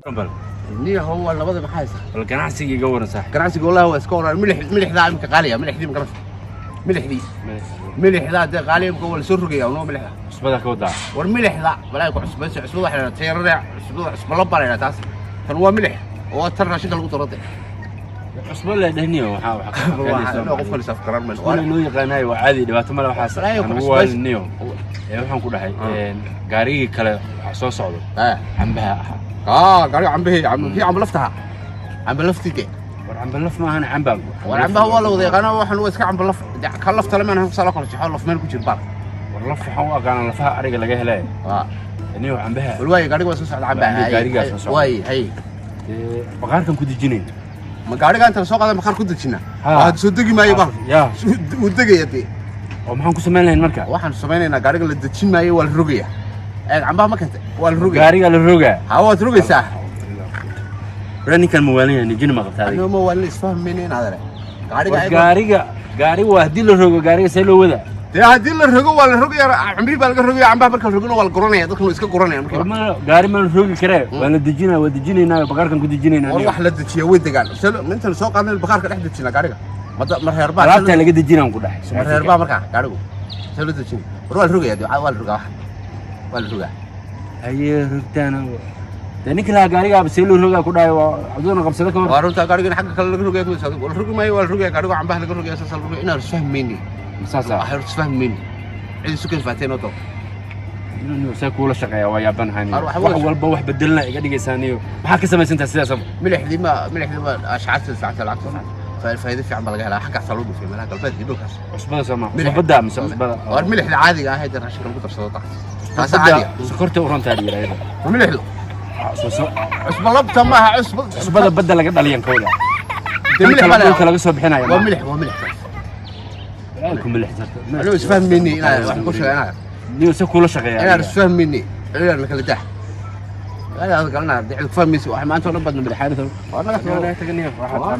بل نيه هو لبدا maxaysa ganacsiga iga waran sax ganacsiga wallahi waa iska waran milixda imka qaaliya milixdii ma garasho milixda de qaaliya imka wala soo rogaya oo milixda cusbada ka wadaa war milixda balay ku cusbada waxa la tayarada cusbada la balayna taas tan waa milix oo tan raashinka lagu toroday cusbada la dhahniyo waxa qofka la safkaran mal wala loo yaqaanay waa caadi dhibaato ma laha waxa waa niyo waxaan ku dhahay gaariga kale waxa soo socdo cambaha gaariga cambaha laftaha camba laftiga war camba laf ma ahan camba war cambaha waa la wada yaqaan waxaan waa iska camba laf ka lafta lama ahan sala kala jixo laf meel ku jirba war laf waxaan u aqaan lafaha ariga laga helay niyo cambaha walwaay gaariga waa soo socda cambaha gaariga soo socda way hay baqaarkan ku dijinay ma gaariga inta soo qadan baqaar ku dijina waad soo degi maayo ba uu degayay oo maxaan ku sameeynayn marka waxaan sameeynaynaa gaariga la dejin maayo waa la rogaya cambaha ma kanta waa la rogaya gaariga la rogaa waad rogaysaa rani kan mawaalin jin ma qabtaa anoo mawaalin isfahmeeneen adare gaari waa hadii la rogo gaariga say loo wada hadii la rogo waa la rogayaa cambi baa laga rogaya cambaha marka la rogona waa la guranaya dadku iska guranaya marka gaari ma la rogi kare waa la dejinaa waa dejinaynaa baqaarkan ku dejinaynaa war wax la dejiyo way degaan inta soo qaadan baqaarka dhex dejina gaariga ma reerba alaabta laga dejinaa ku dhaxay reerba marka gaarigu soo la dejin war waa la rogayaa waa la rogaa waa la rogaa aye rugtaana ninka la gaariga absay loo rogaa ku dhaay waa aduna qabsada ka waa runta gaariga xagga kale laga rogaa ma soo wala rogi maayo waa la rogaa gaariga cambaha laga rogaa saas la rogaa inaan isfahmeyni saasa ah isfahmeyni cid isku kafaateen oo inuu say kula shaqeeyaa waa yaaban hani wax walba wax bedelna iga dhigaysaaniyo maxaa ka samaysantaa sidaas milixdii ma ashcaarta saacada lacagta فائدة في عمل جهلا حكى صلوده في ملاك البلد يدوكس عصبة سما بدأ مس عصبة والملح العادي هيدا الرشيق المقدر صوته هذا عادي سكرته ورنت هذه لا هذا وملح له عصبة لبطة معها عصبة بدل لقد عليهم كولا ملح ولا كلا قصة بحنا يا وملح لكم ملح أنا مش فاهم مني أنا واحد كل شيء أنا نيو كل شيء أنا مش فاهم مني أنا اللي كله تحت أنا قلنا دعك فهم ميسي واحد ما أنتوا نبضنا بالحادثة وأنا لا تغنيه واحد